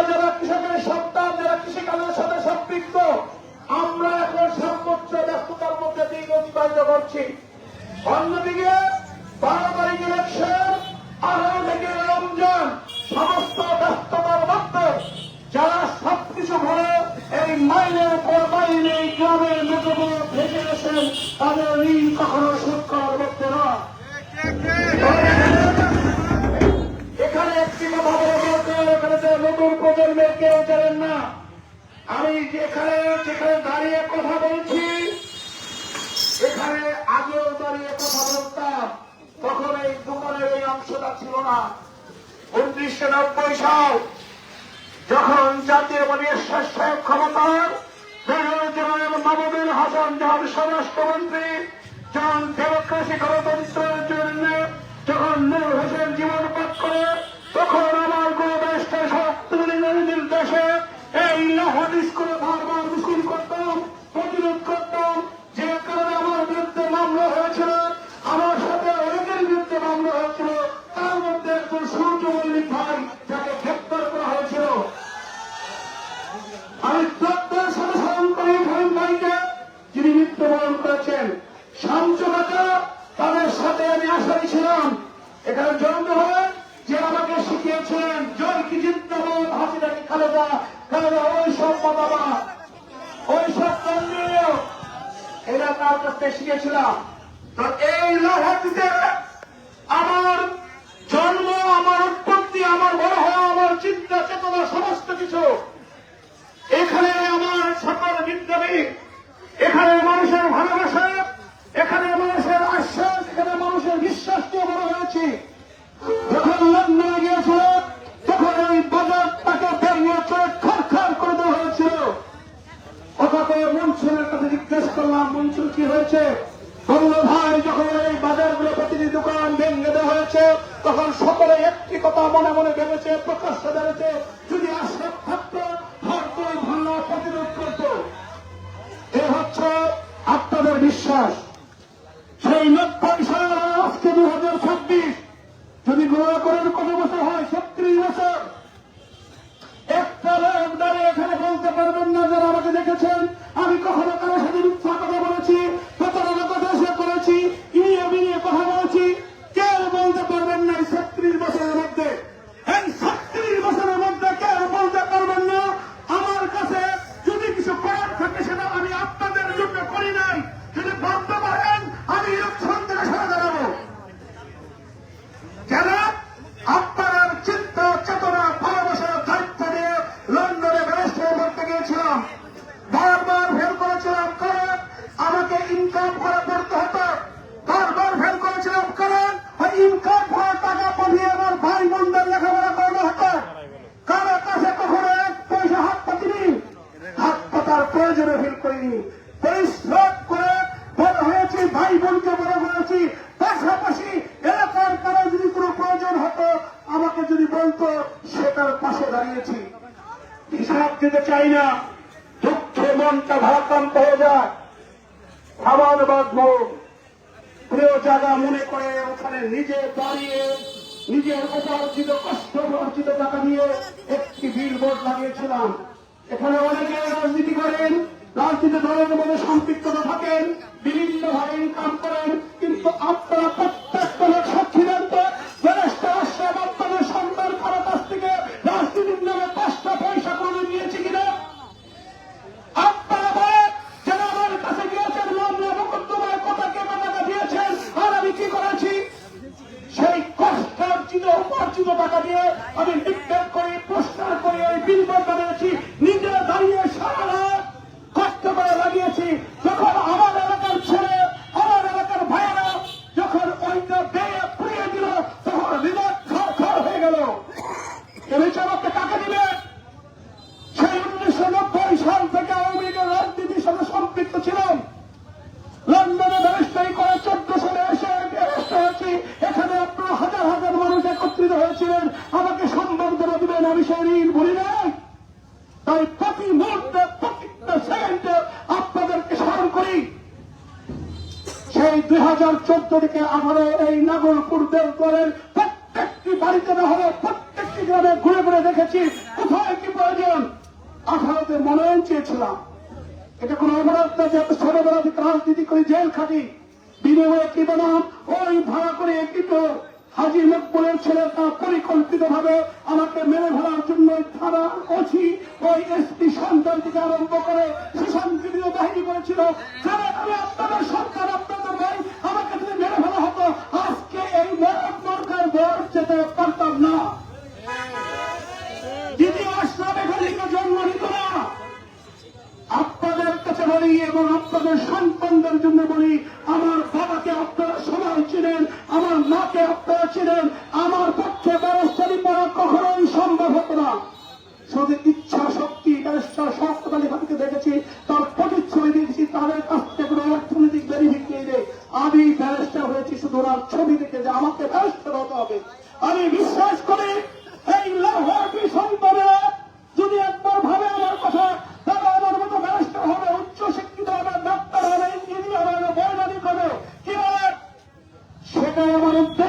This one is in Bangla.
যারা কৃষকের সন্তান, যারা কৃষিকাজের সাথে সম্পৃক্ত, আমরা এখন সর্বোচ্চ ব্যস্ততার মধ্যে দিন অতিবাহিত করছি। অন্যদিকে 12 তারিখ ইলেকশন, 18 থেকে রমজান, সমস্ত ব্যস্ততার মধ্যে যারা সবকিছু ভরে এই মাইনের পর মাইনে গ্রামের মেয়েগুলো ভেসে গেছেন, তাদের ঋণ কখনো শোধ করার মধ্যে না। এখানে একটি কথা বলতে, এখানে নতুন প্রজন্মের কেউ জানেন না। আমি যেখানে দাঁড়িয়ে কথা বলছি, এখানে আগেও দাঁড়িয়ে কথা বলতাম, তখন এই দোকানের এই অংশটা ছিল না। 1990 সাল যখন জাতীয় পরিষদ ক্ষমতার মাহমুদুল হাসান যখন স্বরাষ্ট্রমন্ত্রী, যখন ডেমোক্রেসি গণতন্ত্রের জন্য যখন নূর হোসেন জীবন পাঠ করে, তখন আমার কোন দেশটা শক্তির দেশে এই লাহোর স্কুলে বারবার মিছিল করতাম, প্রতিরোধ করতাম। যে কারণে আমার বিরুদ্ধে মামলা হয়েছিল, আমার সাথে অনেকের বিরুদ্ধে মামলা হয়েছিল। তার মধ্যে একজন সূর্য মল্লিক ভাই, যাকে গ্রেপ্তার করা হয়েছিল। আমি শ্রদ্ধার সাথে স্মরণ করি ফাহিম ভাইকে, যিনি মৃত্যুবরণ করেছেন। শামসুকাকা, তাদের সাথে আমি আশাই ছিলাম। এখানে জন্ম হয় যে আমাকে শিখিয়েছিলেন জয় কি জিন্দাবাদ, হাসিনা কি খালেদা, ওই সব মতামত, ওই সব কেন্দ্রীয়, এরা তার কাছ থেকে শিখেছিলাম। তো এই লাহাটিতে আমার জন্ম, আমার উৎপত্তি, আমার বড় হওয়া, আমার চিন্তা চেতনা সমস্ত কিছু। এখানে আমার সকল বিদ্যাবী, এখানে মানুষের ভালোবাসা, এখানে মানুষের আশ্বাস, এখানে মানুষের বিশ্বাস নিয়ে বড় হয়েছি। যখন লন্ডনে গিয়েছিল, তখন এই বাজারটাকে বেরিয়ে চলে খরখর করে দেওয়া হয়েছিল। অথচ মনসুরের কাছে জিজ্ঞেস করলাম, মনসুর কি হয়েছে? বলল ভাই, যখন এই বাজারগুলো প্রতিটি দোকান ভেঙে দেওয়া হয়েছে, তখন সকলে একটি কথা মনে মনে ভেবেছে, প্রকাশ্যে ভেবেছে, যদি আশ্রয় থাকতো হয়তো ভাঙা প্রতিরোধ করত। এ হচ্ছে আপনাদের বিশ্বাস। সেই 90 সাল আজকে 2026, যদি গোয়া করেন কত বছর হয়? 36 বছর। একটা লোক দাঁড়িয়ে এখানে বলতে পারবেন না, যারা আমাকে দেখেছেন, আমি কখনো কারোর সাথে মিথ্যা কথা বলেছি, প্রতারণা কথা করেছি, ইনিয়ে বিনিয়ে কথা বলেছি, কেউ বলতে পারবেন না। 36 বছরের মধ্যে, এই 36 বছরের মধ্যে কেউ বলতে পারবেন না আমার কাছে যদি কিছু করার থাকে সেটা আমি আপনাদের জন্য করি নাই। যদি বলতে পারেন, আমি ইলেকশন থেকে সরে দাঁড়াবো। যারা আপনার চিন্তা চেতনা ভালোবাসার দায়িত্ব নিয়ে লন্ডনে ব্যারিস্টার করতে গিয়েছিলাম, বারবার ফেল করেছিলাম, কারণ আমাকে ইনকাম করে পড়তে হতো। বারবার ফেল করেছিলাম, কারণ ওই ইনকাম করার টাকা পাঠিয়ে আমার ভাই বোনদের লেখাপড়া করানো হতো। কারো কাছে কখনো 1 পয়সা হাত পাতিনি, হাত পাতার প্রয়োজনে ফিল করিনি। পরিশ্রম করে বড় হয়েছি, ভাই বোনকে বড় হয়েছি। পাশাপাশি এলাকার কারো যদি কোনো প্রয়োজন হতো, আমাকে যদি বলতো, সেটার পাশে দাঁড়িয়েছি। হিসাব দিতে চাই না, দুঃখে মনটা ভারাক্রান্ত হয়ে যায়। খাবার বাঁধবো, প্রিয় জায়গা মনে করে ওখানে নিজে দাঁড়িয়ে নিজের উপার্জিত কষ্ট অর্জিত টাকা দিয়ে একটি বিলবোর্ড লাগিয়েছিলাম। এখানে অনেকে রাজনীতি করেন, রাজনীতি দলের মধ্যে সম্পৃক্ততা থাকেন, বিভিন্নভাবে ইনকাম করেন, কিন্তু আপনারা প্রত্যেকটা লোক সাক্ষী দেন তো, আপনাদের সন্তান কারো কাছ থেকে রাজনীতির নামে 5টা পয়সা করে নিয়েছে কিনা? আপনারা বলেন, যারা আমার কাছে গিয়েছেন, মামলা মোকদ্দমায় কত টাকা দিয়েছেন, আর আমি কি করেছি? সেই কষ্ট অর্জিত উপার্জিত টাকা দিয়ে আমি লিফলেট করি, পোস্টার করি, ওই বিলবোর্ড বানিয়েছি, নিজে দাঁড়িয়ে সারা রাত কষ্ট করে লাগিয়েছি। যখন আমার এলাকার ছেলে, আমার এলাকার ভাইয়েরা যখন ওইটা বেয়ে পুড়িয়ে দিল, তখন হৃদয় খর হয়ে গেল। এবছর আমাকে টাকা দিবে। সেই 1990 সাল থেকে আওয়ামী লীগের রাজনীতির সাথে সম্পৃক্ত ছিলাম। লন্ডনে ব্যারিস্টারি করে 14 সালে এসে অ্যারেস্ট হয়েছি। এখানে আপনারা হাজার হাজার মানুষ একত্রিত হয়েছিলেন, আমাকে সম্বর্ধনা দিবেন, আমি সেই ঋণ ভুলি নাই। তাই প্রতি মুহূর্তে, প্রত্যেকটা সেকেন্ডে আপনাদেরকে স্মরণ করি। সেই 2014 থেকে 18 এই নাগরপুর দেওয়ালের প্রত্যেকটি বাড়িতে না হলে প্রত্যেকটি গ্রামে ঘুরে ঘুরে দেখেছি কোথায় কি প্রয়োজন 18তে মনোনয়ন চেয়েছিলাম। এটা কোন অপরাধ না যে এত ছোটবেলা থেকে রাজনীতি করে জেল খাটি, বিনিময়ে কি বনাম ওই ভাড়া করে একটিত হাজি মকবুলের ছেলেটা পরিকল্পিত ভাবে আমাকে মেরে ফেলার জন্য থানা ওসি ওই এসপি সন্তান থেকে আরম্ভ করে সুসংগঠিত বাহিনী করেছিল। যারা আমি আপনাদের সরকার আপনাদের ভাই আমাকে যদি মেরে ফেলা হতো আজকে এই মরকার ভোট যেতে পারতাম না। দ্বিতীয় আশরাফ এখান থেকে জন্ম নিত না। আপনাদের কাছে বলি এবং আপনাদের সন্তানদের জন্য বলি, আমার বাবাকে আপনারা সবাই চিনেন, আমার মাকে আপনারা চিনেন। আমার পক্ষে ব্যবস্থা নেওয়া কখনোই সম্ভব হতো না। শুধু ইচ্ছা শক্তি ব্যারিস্টার শওকত আলী খানকে দেখেছি, তার প্রতিচ্ছবি দেখেছি, তাদের কাছ থেকে কোনো অর্থনৈতিক বেনিফিট নিয়ে দেয়। আমি ব্যারিস্টার হয়েছি শুধু ওনার ছবি দেখে যে আমাকে ব্যারিস্টার হতে হবে। আমি বিশ্বাস করি এই লাহোরী সন্তানেরা যদি একবার ভাবে আমার কথা, তারা আমার মতো ব্যারিস্টার হবে, উচ্চ শিক্ষিত হবে, ডাক্তার হবে, ইঞ্জিনিয়ার হবে, বৈজ্ঞানিক হবে। কি বলে সেটাই আমার উদ্দেশ্য।